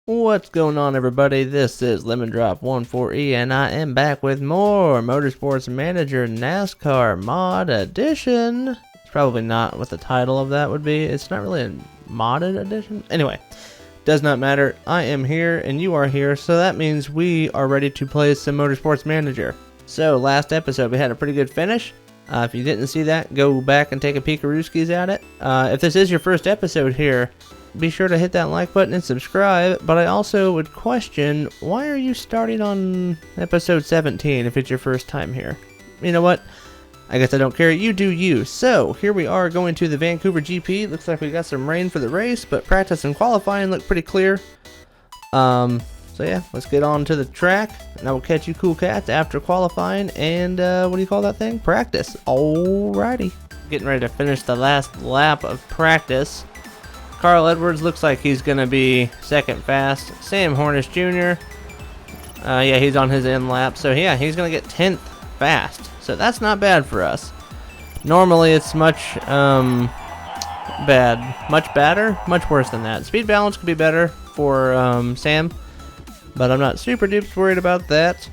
What's going on, everybody? This is Lemon Drop 14E, and I am back with more Motorsports Manager NASCAR Mod Edition. It's probably not what the title of that would be. It's not really a modded edition. Anyway, does not matter. I am here, and you are here, so that means we are ready to play some Motorsports Manager. So, last episode, we had a pretty good finish. If you didn't see that, go back and take a peek-a-rooskies at it. If this is your first episode here, be sure to hit that like button and subscribe, but I also would question, why are you starting on episode 17 if it's your first time here? You know what? I guess I don't care. You do you. So, here we are going to the Vancouver GP. Looks like we got some rain for the race, but practice and qualifying look pretty clear. So yeah, let's get on to the track, and I will catch you cool cats after qualifying and, what do you call that thing? Practice. Alrighty. Getting ready to finish the last lap of practice. Carl Edwards looks like he's going to be second fast. Sam Hornish Jr., yeah, he's on his end lap, so yeah, he's going to get 10th fast. So that's not bad for us. Normally it's much, much worse than that. Speed balance could be better for, Sam. But I'm not super duper worried about that.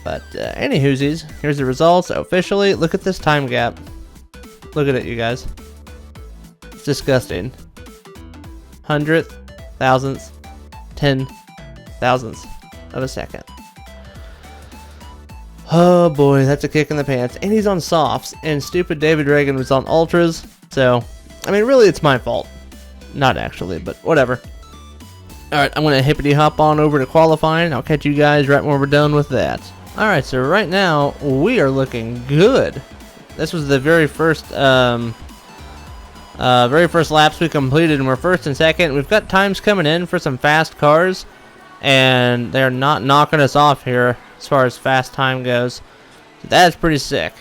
But any whoosies, here's the results officially. Look at this time gap. Look at it, you guys. It's disgusting. Hundredth, thousandths, 10 thousandths of a second. Oh boy, that's a kick in the pants. And he's on softs, and stupid David Reagan was on ultras. So, I mean, really, it's my fault. Not actually, but whatever. Alright, I'm going to hippity hop on over to qualifying. I'll catch you guys right when we're done with that. Alright, so right now, we are looking good. This was the very first laps we completed, and we're first and second. We've got times coming in for some fast cars, and they're not knocking us off here as far as fast time goes. That's pretty sick.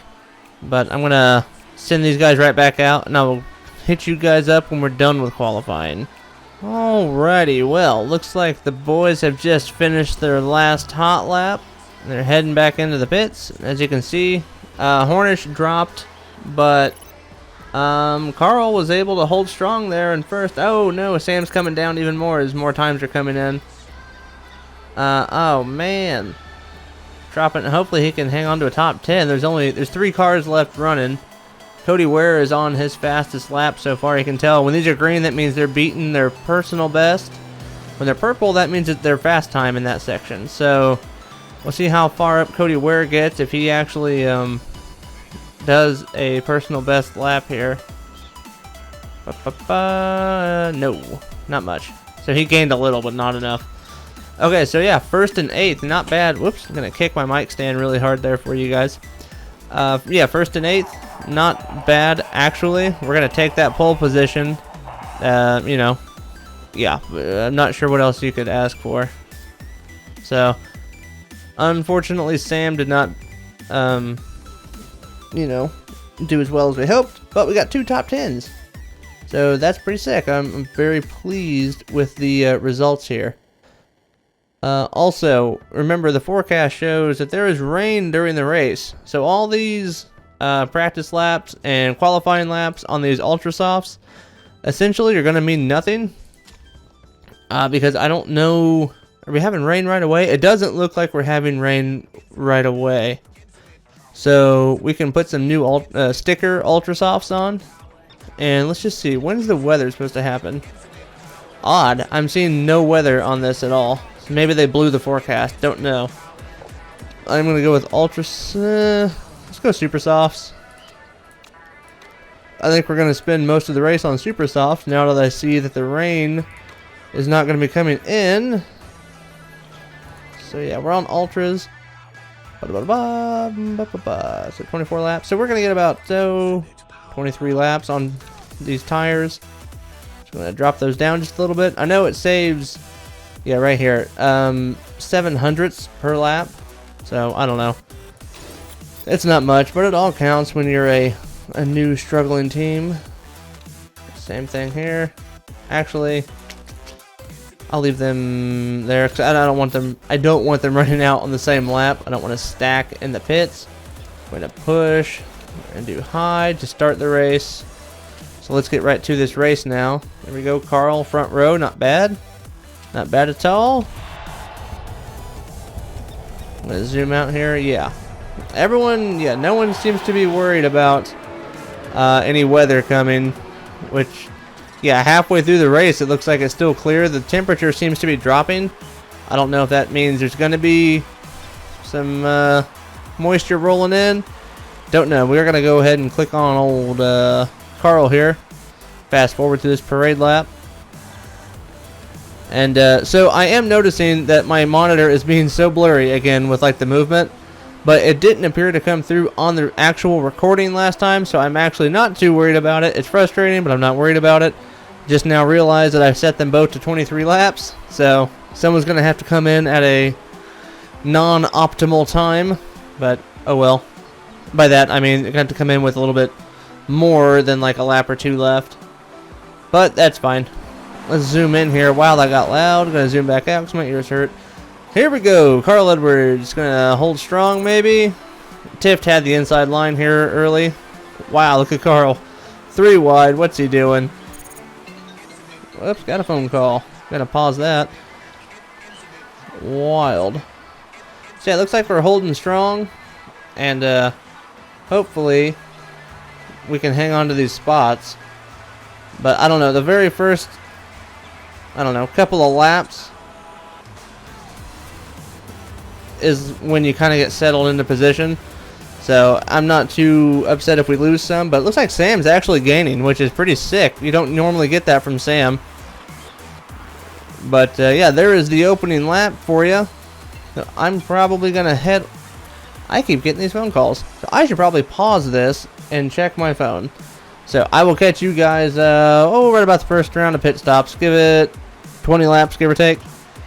But I'm going to send these guys right back out, and I'll hit you guys up when we're done with qualifying. Alrighty, well, looks like the boys have just finished their last hot lap. They're heading back into the pits. As you can see, Hornish dropped, but Carl was able to hold strong there in first. Oh no, Sam's coming down even more as more times are coming in. Oh man. Dropping, hopefully he can hang on to a top 10. There's 3 cars left running. Cody Ware is on his fastest lap so far. You can tell when these are green, that means they're beating their personal best. When they're purple, that means that they're fast time in that section. So we'll see how far up Cody Ware gets if he actually does a personal best lap here. No, not much. So he gained a little, but not enough. Okay, so yeah, first and 8th, not bad. Whoops, I'm gonna kick my mic stand really hard there for you guys. Yeah, first and 8th. Not bad, actually. We're going to take that pole position. You know, yeah, I'm not sure what else you could ask for. So, unfortunately, Sam did not, you know, do as well as we hoped. But we got 2 top 10s. So, that's pretty sick. I'm very pleased with the results here. Also, remember the forecast shows that there is rain during the race. So, all these practice laps and qualifying laps on these ultra softs essentially are going to mean nothing because I don't know, are we having rain right away? It doesn't look like we're having rain right away, so we can put some new sticker ultra softs on, and let's just see, when's the weather supposed to happen? Odd, I'm seeing no weather on this at all, so maybe they blew the forecast, don't know. I'm going to go with ultra let's go super softs. I think we're going to spend most of the race on super softs now that I see that the rain is not going to be coming in. So yeah, we're on ultras. So 24 laps. So we're going to get about 23 laps on these tires. Just going to drop those down just a little bit. I know it saves, yeah, right here, 700ths per lap. So I don't know. It's not much, but it all counts when you're a new struggling team. Same thing here. Actually, I'll leave them there because I don't want them running out on the same lap. I don't want to stack in the pits. I'm going to push and do high to start the race. So let's get right to this race now. There we go, Carl, front row, not bad. Not bad at all. I'm gonna zoom out here. Yeah. Everyone, yeah, no one seems to be worried about any weather coming, which, yeah, halfway through the race, it looks like it's still clear. The temperature seems to be dropping. I don't know if that means there's going to be some moisture rolling in. Don't know. We're going to go ahead and click on old Carl here. Fast forward to this parade lap. And so I am noticing that my monitor is being so blurry again with like the movement. But it didn't appear to come through on the actual recording last time, so I'm actually not too worried about it. It's frustrating, but I'm not worried about it. Just now realized that I've set them both to 23 laps, so someone's going to have to come in at a non-optimal time, but oh well. By that, I mean, they're going to have to come in with a little bit more than like a lap or two left. But that's fine. Let's zoom in here. Wow, that got loud. I'm going to zoom back out because my ears hurt. Here we go. Carl Edwards going to hold strong, maybe. Tift had the inside line here early. Wow, look at Carl. 3 wide. What's he doing? Whoops, got a phone call. Gotta pause that. Wild. So yeah, it looks like we're holding strong. And hopefully we can hang on to these spots. But I don't know. The very first, I don't know, couple of laps is when you kind of get settled into position. So I'm not too upset if we lose some, but it looks like Sam's actually gaining, which is pretty sick. You don't normally get that from Sam. But yeah, there is the opening lap for you. So I'm probably going to head... I keep getting these phone calls. So I should probably pause this and check my phone. So I will catch you guys, right about the first round of pit stops. Give it 20 laps, give or take.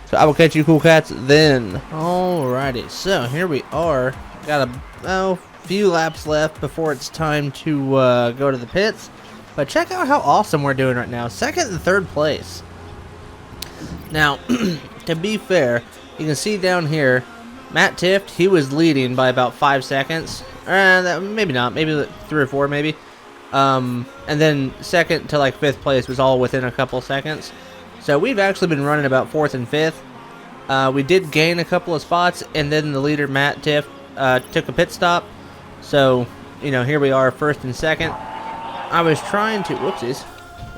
So I will catch you cool cats then. Alrighty, so here we are. Got a few laps left before it's time to go to the pits. But check out how awesome we're doing right now. 2nd and 3rd place. Now, to be fair, you can see down here, Matt Tift, he was leading by about 5 seconds. Maybe not, maybe 3 or 4 maybe. And then 2nd to like 5th place was all within a couple seconds. So we've actually been running about 4th and 5th. We did gain a couple of spots, and then the leader, Matt Tiff, took a pit stop. So, you know, here we are, 1st and 2nd. I was trying to, whoopsies.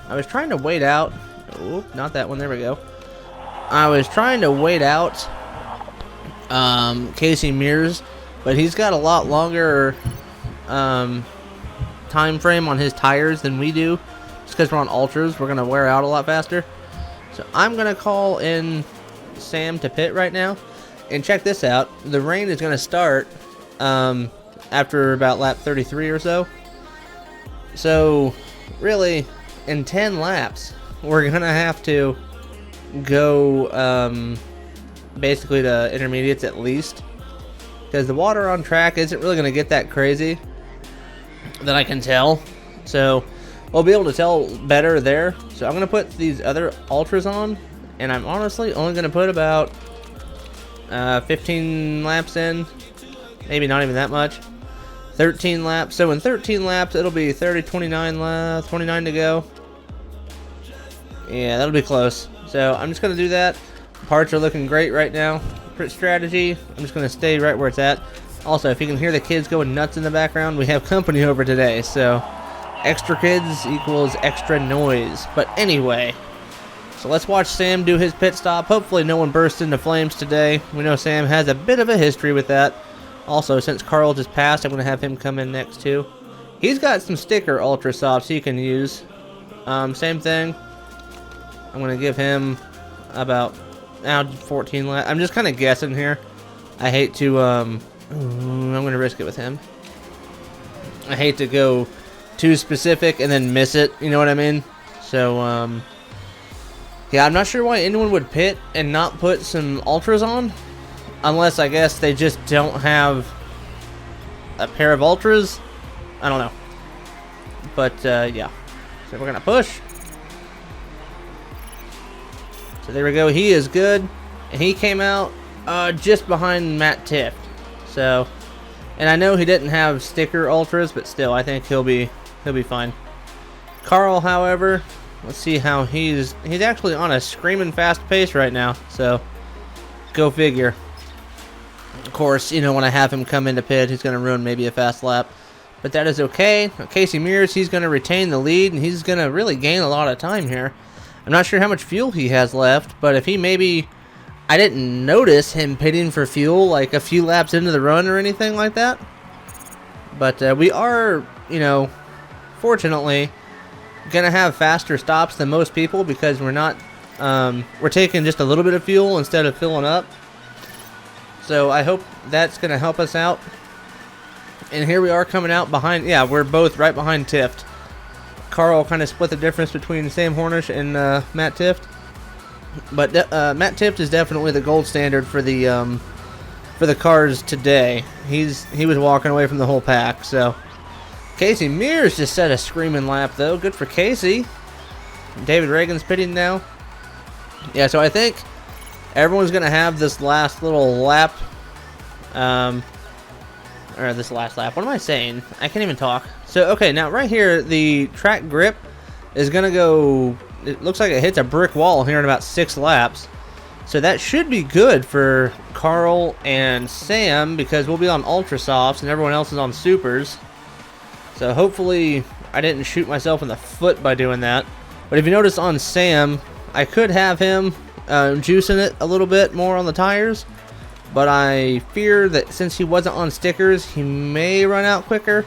I was trying to wait out. Oop, not that one, there we go. I was trying to wait out Casey Mears, but he's got a lot longer time frame on his tires than we do. Just because we're on ultras, we're going to wear out a lot faster. So I'm going to call in Sam to pit right now. And check this out. The rain is going to start after about lap 33 or so. So, really, in 10 laps, we're going to have to go basically to intermediates at least. Because the water on track isn't really going to get that crazy that I can tell. So, we'll be able to tell better there. So I'm going to put these other ultras on, and I'm honestly only going to put about 15 laps in, maybe not even that much. 13 laps. So in 13 laps, it'll be 30, 29 to go. Yeah, that'll be close. So I'm just going to do that. Parts are looking great right now. Pit strategy, I'm just going to stay right where it's at. Also, if you can hear the kids going nuts in the background, we have company over today, so extra kids equals extra noise. But anyway, so let's watch Sam do his pit stop. Hopefully no one bursts into flames today. We know Sam has a bit of a history with that. Also, since Carl just passed, I'm going to have him come in next too. He's got some sticker Ultra Softs he can use. Same thing. I'm going to give him about 14 laps. I'm just kind of guessing here. I hate to... I'm going to risk it with him. I hate to go too specific and then miss it, you know what I mean? So, yeah, I'm not sure why anyone would pit and not put some ultras on. Unless, I guess, they just don't have a pair of ultras. I don't know. But, yeah. So we're going to push. So there we go. He is good. And he came out just behind Matt Tift. So, and I know he didn't have sticker ultras, but still, I think he'll be fine. Carl, however, Let's see how he's actually on a screaming fast pace right now. So go figure. Of course, you know, when I have him come into pit, he's going to ruin maybe a fast lap. But that is okay. Casey Mears, he's going to retain the lead, and he's going to really gain a lot of time here. I'm not sure how much fuel he has left, but if he maybe... I didn't notice him pitting for fuel like a few laps into the run or anything like that. But we are, you know, fortunately, going to have faster stops than most people because we're not... we're taking just a little bit of fuel instead of filling up. So I hope that's going to help us out. And here we are coming out behind... Yeah, we're both right behind Tift. Carl kind of split the difference between Sam Hornish and Matt Tift. But Matt Tift is definitely the gold standard for the cars today. He was walking away from the whole pack. So Casey Mears just set a screaming lap though. Good for Casey. David Reagan's pitting now. Yeah, so I think everyone's gonna have this last little lap. Or this last lap. What am I saying? I can't even talk. So okay, now right here the track grip is gonna go. It looks like it hits a brick wall here in about 6 laps. So that should be good for Carl and Sam because we'll be on Ultra Softs and everyone else is on Supers. So hopefully I didn't shoot myself in the foot by doing that. But if you notice on Sam, I could have him juicing it a little bit more on the tires. But I fear that since he wasn't on stickers, he may run out quicker.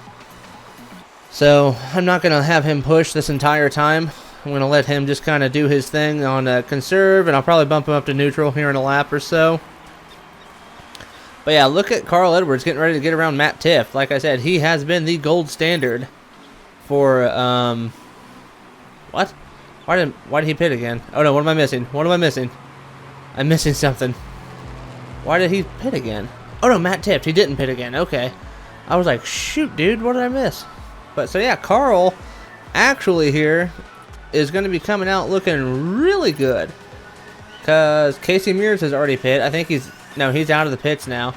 So I'm not going to have him push this entire time. I'm going to let him just kind of do his thing on conserve, and I'll probably bump him up to neutral here in a lap or so. But yeah, look at Carl Edwards getting ready to get around Matt Tift. Like I said, he has been the gold standard for, what? Why did he pit again? Oh no, what am I missing? What am I missing? I'm missing something. Why did he pit again? Oh no, Matt Tift, he didn't pit again, okay. I was like, shoot dude, what did I miss? But so yeah, Carl actually here is going to be coming out looking really good. Because Casey Mears has already pit. I think he's out of the pits now.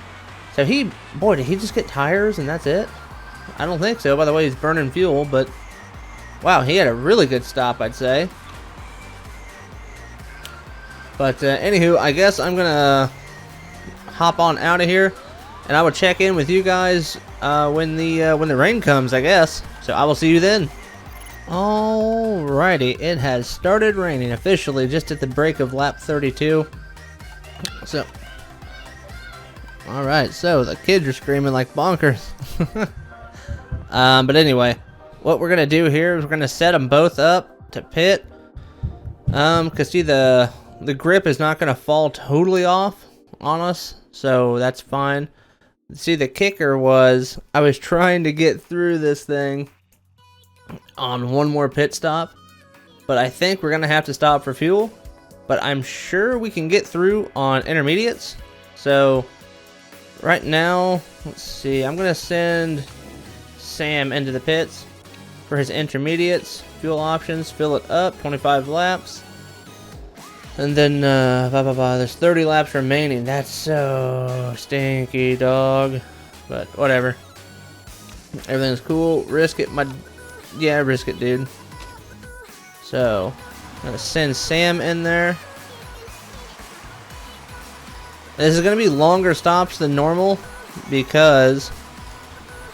So boy, did he just get tires and that's it? I don't think so, by the way he's burning fuel, but wow, he had a really good stop, I'd say. But anywho, I guess I'm going to hop on out of here. And I will check in with you guys when the rain comes, I guess. So I will see you then. Alrighty, it has started raining officially just at the break of lap 32. So, alright, so the kids are screaming like bonkers. But anyway, what we're going to do here is we're going to set them both up to pit. Because see, the grip is not going to fall totally off on us, so that's fine. See, the kicker was I was trying to get through this thing on one more pit stop, but I think we're gonna have to stop for fuel, but I'm sure we can get through on intermediates. So right now, let's see, I'm gonna send Sam into the pits for his intermediates, fuel options, fill it up, 25 laps, and then there's 30 laps remaining. That's so stinky, dog, but whatever, everything's cool. Risk it, yeah, risk it, dude. So, I'm going to send Sam in there. This is going to be longer stops than normal because,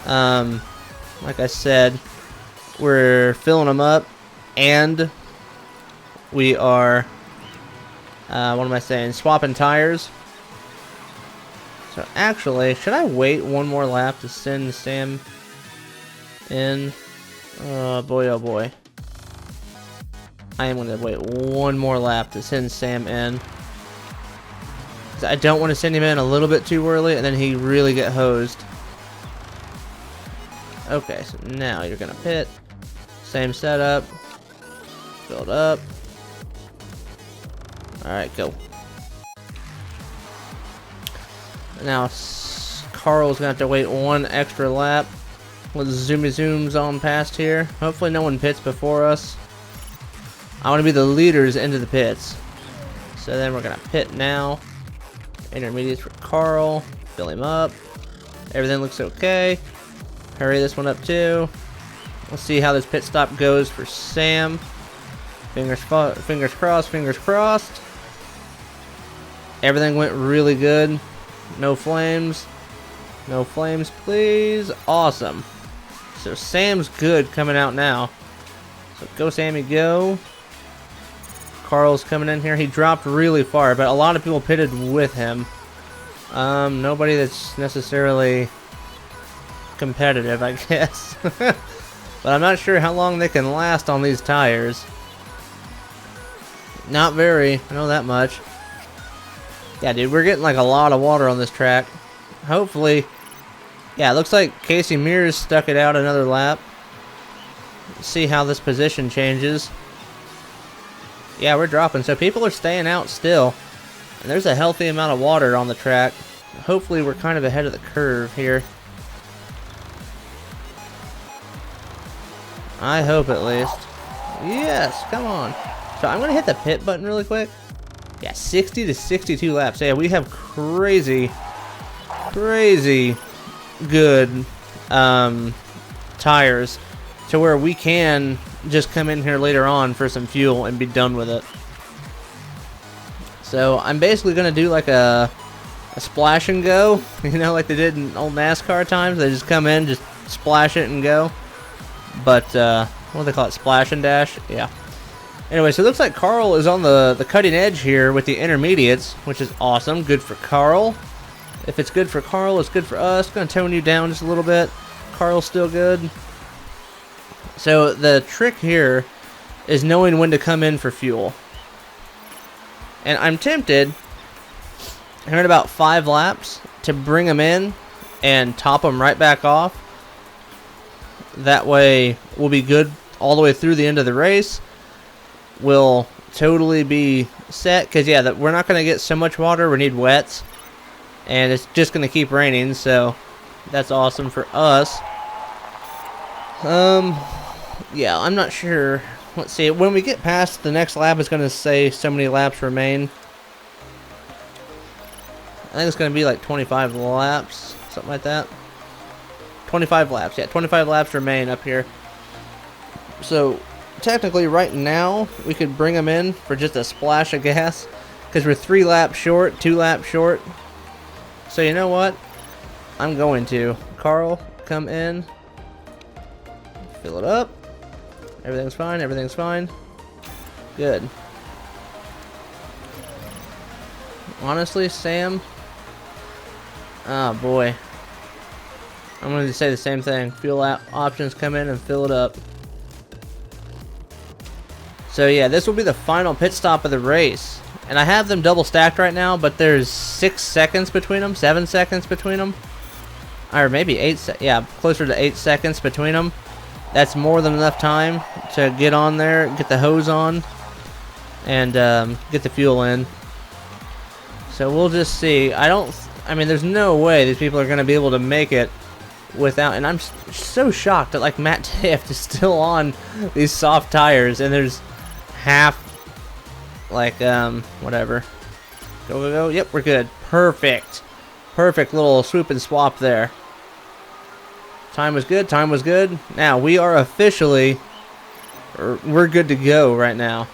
like I said, we're filling them up and we are, what am I saying, swapping tires. So, actually, should I wait one more lap to send Sam in? Oh boy, oh boy. I am going to wait one more lap to send Sam in. I don't want to send him in a little bit too early and then he really get hosed. Okay, so now you're going to pit. Same setup. Build up. Alright, go. Now, Carl's going to have to wait one extra lap. With zoomy zooms on past here. Hopefully no one pits before us. I want to be the leaders into the pits. So then we're going to pit now. Intermediates for Carl. Fill him up. Everything looks okay. Hurry this one up too. We'll see how this pit stop goes for Sam. Fingers crossed, fingers crossed. Everything went really good. No flames. No flames, please. Awesome. So Sam's good coming out now. So go, Sammy, go. Carl's coming in here. He dropped really far, but a lot of people pitted with him. Nobody that's necessarily competitive, I guess. But I'm not sure how long they can last on these tires. Not very, I know that much. Yeah, dude, we're getting like a lot of water on this track. Hopefully, yeah, it looks like Casey Mears stuck it out another lap. Let's see how this position changes. Yeah, we're dropping, so people are staying out still. And there's a healthy amount of water on the track. Hopefully we're kind of ahead of the curve here. I hope at least. Yes, come on. So I'm going to hit the pit button really quick. Yeah, 60 to 62 laps. Yeah, we have crazy good tires to where we can just come in here later on for some fuel and be done with it. So I'm basically going to do like a splash and go, you know, like they did in old NASCAR times. They just come in, just splash it and go. But what do they call it, splash and dash? Yeah. Anyway, so it looks like Carl is on the cutting edge here with the intermediates, which is awesome. Good for Carl. If it's good for Carl, it's good for us. Going to tone you down just a little bit. Carl's still good. So the trick here is knowing when to come in for fuel. And I'm tempted, here in about 5 laps, to bring them in and top them right back off. That way we'll be good all the way through the end of the race. We'll totally be set, because yeah, we're not going to get so much water. We need wets, and it's just going to keep raining, so that's awesome for us. Yeah, I'm not sure. Let's see, when we get past the next lap, it's going to say so many laps remain. I think it's going to be like 25 laps, something like that. 25 laps, yeah, 25 laps remain up here. So technically right now we could bring them in for just a splash of gas, because we're 3 laps short, 2 laps short. So you know what, I'm going to Carl, come in, fill it up. Everything's fine, everything's fine. Good. Honestly, Sam, oh boy, I'm going to say the same thing. Fuel options, come in and fill it up. So yeah, this will be the final pit stop of the race. And I have them double stacked right now, but there's 6 seconds between them, 7 seconds between them. Or maybe 8, yeah, closer to 8 seconds between them. That's more than enough time to get on there, get the hose on, and get the fuel in. So we'll just see. I mean, there's no way these people are going to be able to make it without, and I'm so shocked that like Matt Tift is still on these soft tires, and there's half, like, whatever. Go, go, go. Yep, we're good. Perfect. Perfect little swoop and swap there. Time was good. Time was good. Now, we are officially, we're good to go right now.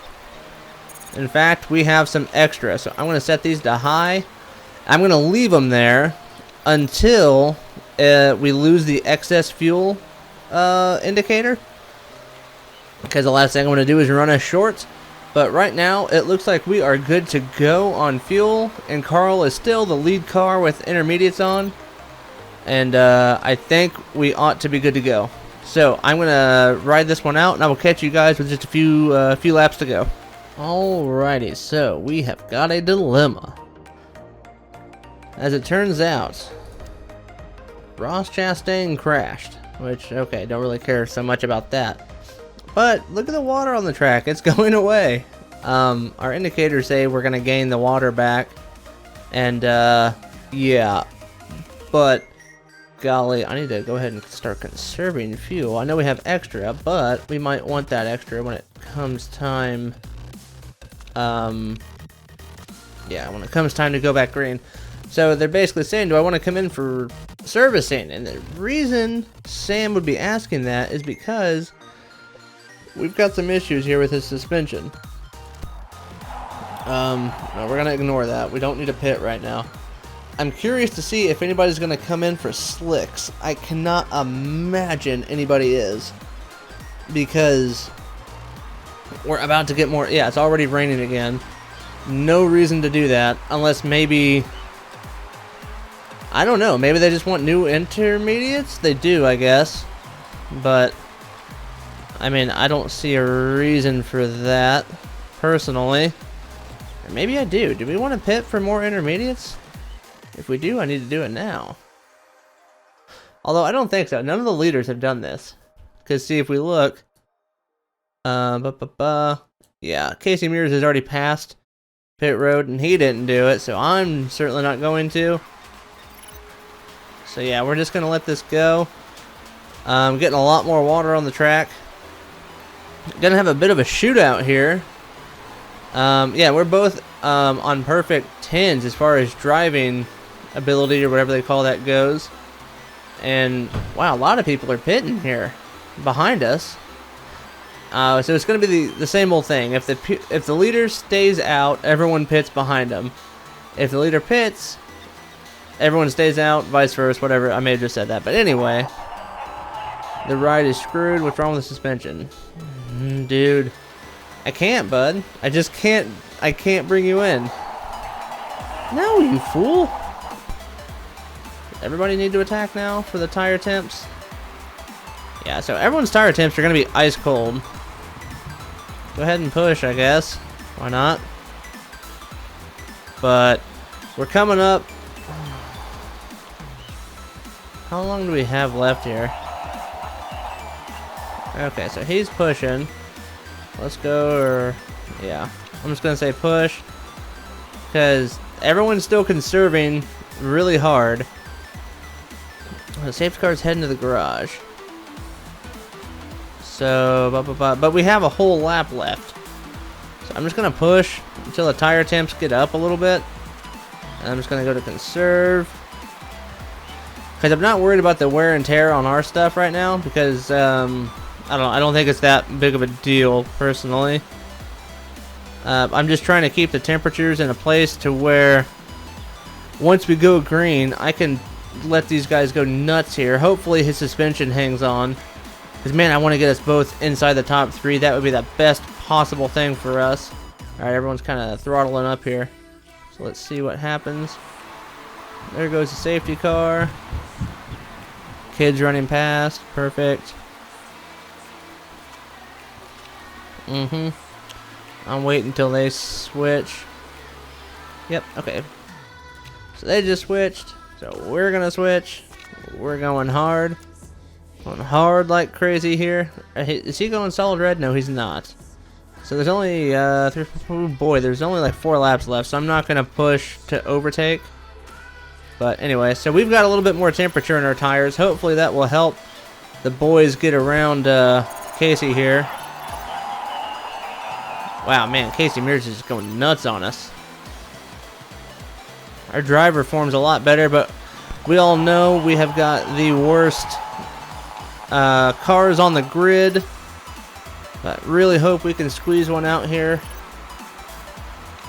In fact, we have some extra. So I'm going to set these to high. I'm going to leave them there until we lose the excess fuel indicator. Because the last thing I'm going to do is run us short. But right now, it looks like we are good to go on fuel. And Carl is still the lead car with intermediates on. And I think we ought to be good to go. So I'm going to ride this one out, and I will catch you guys with just a few laps to go. Alrighty, so we have got a dilemma. As it turns out, Ross Chastain crashed. Which, okay, don't really care so much about that. But look at the water on the track. It's going away. Our indicators say we're going to gain the water back. And, yeah. But, golly, I need to go ahead and start conserving fuel. I know we have extra, but we might want that extra when it comes time. Yeah, when it comes time to go back green. So they're basically saying, do I want to come in for servicing? And the reason Sam would be asking that is because we've got some issues here with his suspension. No, we're gonna ignore that. We don't need a pit right now. I'm curious to see if anybody's gonna come in for slicks. I cannot imagine anybody is, because we're about to get more. Yeah, it's already raining again. No reason to do that unless maybe, I don't know, maybe they just want new intermediates. They do, I guess, but I mean, I don't see a reason for that personally. Or maybe I do. Do we want to pit for more intermediates? If we do, I need to do it now. Although I don't think so. None of the leaders have done this. Because see, if we look, yeah, Casey Mears has already passed pit road, and he didn't do it, so I'm certainly not going to. So yeah, we're just gonna let this go. Getting a lot more water on the track. Gonna have a bit of a shootout here. Yeah, we're both on perfect 10s as far as driving ability or whatever they call that goes. And wow, a lot of people are pitting here behind us. So it's going to be the same old thing. If the leader stays out, everyone pits behind him. If the leader pits, everyone stays out, vice versa, whatever. I may have just said that, but anyway, the ride is screwed. What's wrong with the suspension, dude? I can't, bud. I just can't. I can't bring you in. No, you fool. Everybody need to attack now for the tire temps. Yeah, so everyone's tire temps are going to be ice cold. Go ahead and push, I guess. Why not? But we're coming up. How long do we have left here? Okay, so he's pushing. Let's go, or yeah, I'm just gonna say push, because everyone's still conserving really hard. The safety car's heading to the garage. So, but we have a whole lap left. So I'm just gonna push until the tire temps get up a little bit. And I'm just gonna go to conserve, because I'm not worried about the wear and tear on our stuff right now, because I don't think it's that big of a deal personally. I'm just trying to keep the temperatures in a place to where once we go green, I can let these guys go nuts here. Hopefully his suspension hangs on, because man, I want to get us both inside the top 3. That would be the best possible thing for us. Alright, everyone's kind of throttling up here, so let's see what happens. There goes the safety car. Kids running past. Perfect. I'm waiting until they switch. Yep, okay. So they just switched. So we're gonna switch. We're going hard. Going hard like crazy here. Is he going solid red? No, he's not. So there's only, oh boy, there's only like 4 laps left, so I'm not gonna push to overtake. But anyway, so we've got a little bit more temperature in our tires. Hopefully that will help the boys get around Casey here. Wow, man, Casey Mears is just going nuts on us. Our driver form's a lot better, but we all know we have got the worst cars on the grid. But really hope we can squeeze one out here.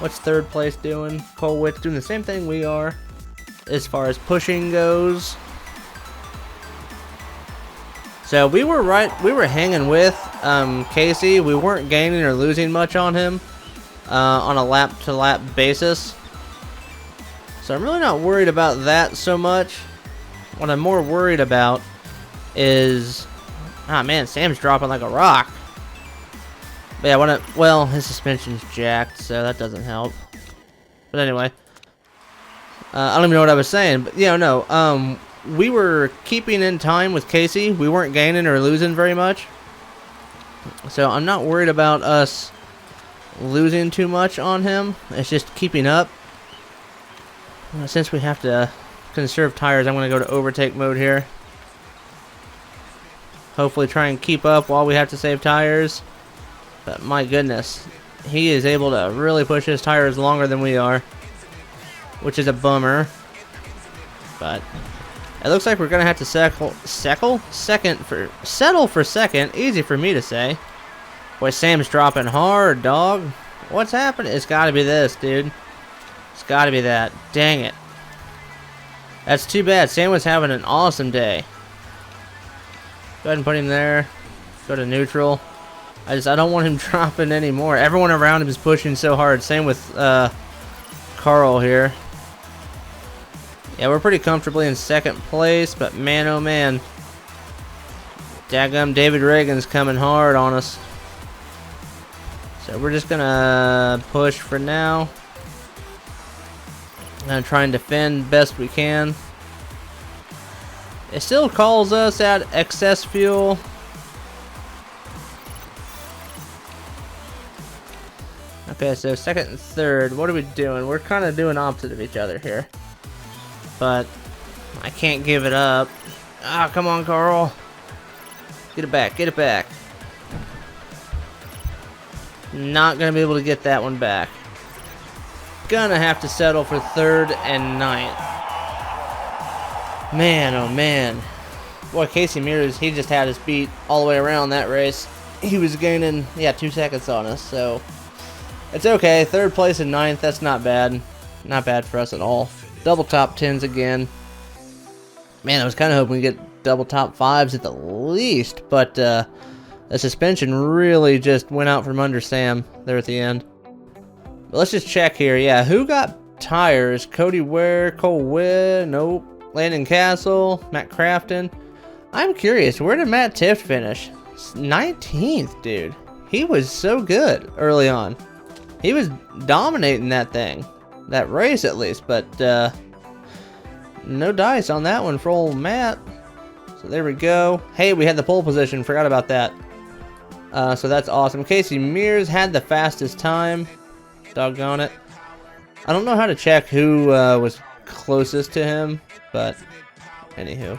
What's third place doing? Colwitt's doing the same thing we are as far as pushing goes. So we were hanging with Casey. We weren't gaining or losing much on him on a lap-to-lap basis. So I'm really not worried about that so much. What I'm more worried about is, man, Sam's dropping like a rock. But yeah, well, his suspension's jacked, so that doesn't help. But anyway, I don't even know what I was saying. But yeah, no, we were keeping in time with Casey. We weren't gaining or losing very much. So I'm not worried about us losing too much on him. It's just keeping up. Since we have to conserve tires, I'm going to go to overtake mode here. Hopefully try and keep up while we have to save tires. But my goodness, he is able to really push his tires longer than we are, which is a bummer. But it looks like we're going to have to settle for second. Easy for me to say. Boy, Sam's dropping hard, dog. What's happening? It's gotta be this, dude. It's gotta be that. Dang it. That's too bad. Sam was having an awesome day. Go ahead and put him there. Go to neutral. I don't want him dropping anymore. Everyone around him is pushing so hard. Same with Carl here. Yeah, we're pretty comfortably in second place, but man, oh man. Daggum, David Reagan's coming hard on us. So we're just gonna push for now. Gonna try and defend best we can. It still calls us at excess fuel. Okay, so second and third, what are we doing? We're kind of doing opposite of each other here. But I can't give it up. Ah, come on, Carl. Get it back, get it back. Not gonna be able to get that one back. Gonna have to settle for third and ninth. Man, oh man. Boy, Casey Mears, he just had us beat all the way around that race. He was gaining, yeah, 2 seconds on us, so it's okay. Third place and ninth, that's not bad. Not bad for us at all. Double top 10s again. Man, I was kind of hoping we get double top 5s at the least, but the suspension really just went out from under Sam there at the end. But let's just check here. Yeah, who got tires? Cody Ware, Cole Witt, nope. Landon Castle, Matt Crafton. I'm curious, where did Matt Tift finish? 19th, dude. He was so good early on. He was dominating that thing. That race at least, but no dice on that one for old Matt. So there we go. Hey, we had the pole position. Forgot about that. So that's awesome. Casey Mears had the fastest time. Doggone it. I don't know how to check who was closest to him, but anywho.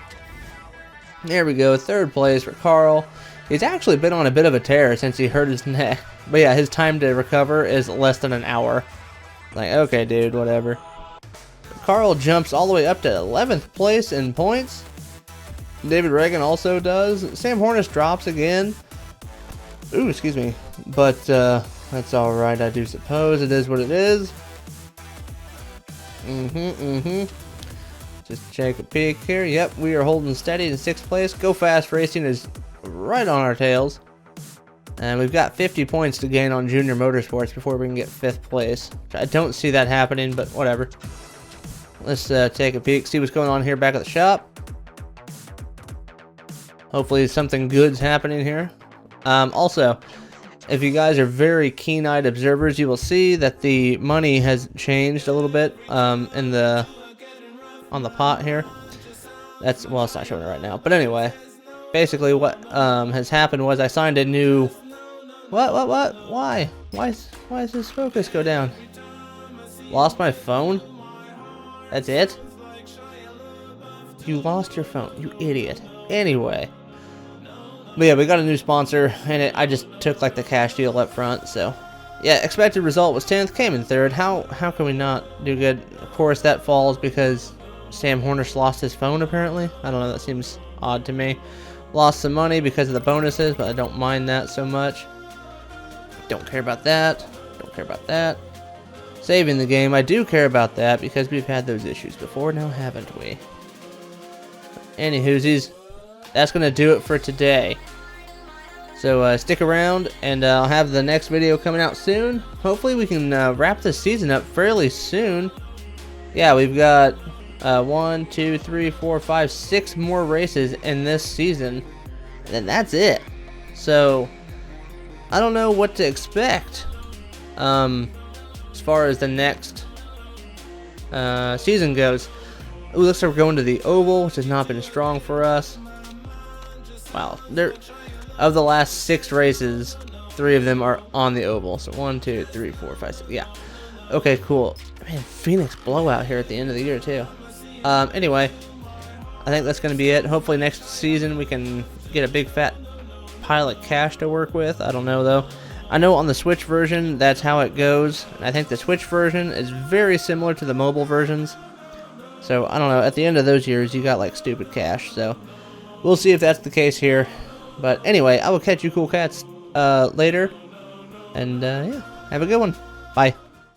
There we go. Third place for Carl. He's actually been on a bit of a tear since he hurt his neck. But yeah, his time to recover is less than an hour. Like, okay, dude, whatever. Carl jumps all the way up to 11th place in points. David Reagan also does. Sam Hornish drops again. Ooh, excuse me. But that's alright, I do suppose. It is what it is. Just check a peek here. Yep, we are holding steady in 6th place. Go Fast Racing is right on our tails. And we've got 50 points to gain on Junior Motorsports before we can get 5th place. I don't see that happening, but whatever. Let's take a peek, see what's going on here back at the shop. Hopefully something good's happening here. Also, if you guys are very keen-eyed observers, you will see that the money has changed a little bit on the pot here. That's, well, it's not showing it right now. But anyway, basically what has happened was I signed a new... What? Why? Why does this focus go down? Lost my phone? That's it? You lost your phone, you idiot. Anyway. But yeah, we got a new sponsor, and I just took like the cash deal up front, so. Yeah, expected result was 10th, came in 3rd. How can we not do good? Of course, that falls because Sam Hornish lost his phone, apparently. I don't know, that seems odd to me. Lost some money because of the bonuses, but I don't mind that so much. Don't care about that. Don't care about that. Saving the game, I do care about that because we've had those issues before now, haven't we? Anywhoosies, that's going to do it for today. So stick around, and I'll have the next video coming out soon. Hopefully we can wrap the season up fairly soon. Yeah, we've got 1, 2, 3, 4, 5, 6 more races in this season, and then that's it. So I don't know what to expect as far as the next season goes. It looks like we're going to the Oval, which has not been strong for us. Wow, of the last 6 races, 3 of them are on the Oval. So 1, 2, 3, 4, 5, 6. Yeah. Okay, cool. Man, Phoenix blowout here at the end of the year too. Anyway, I think that's going to be it. Hopefully next season we can get a big fat pile of cash to work with. I don't know though. I know on the Switch version that's how it goes. And I think the Switch version is very similar to the mobile versions. So I don't know. At the end of those years, you got like stupid cash. So we'll see if that's the case here. But anyway, I will catch you cool cats later. And yeah, have a good one. Bye.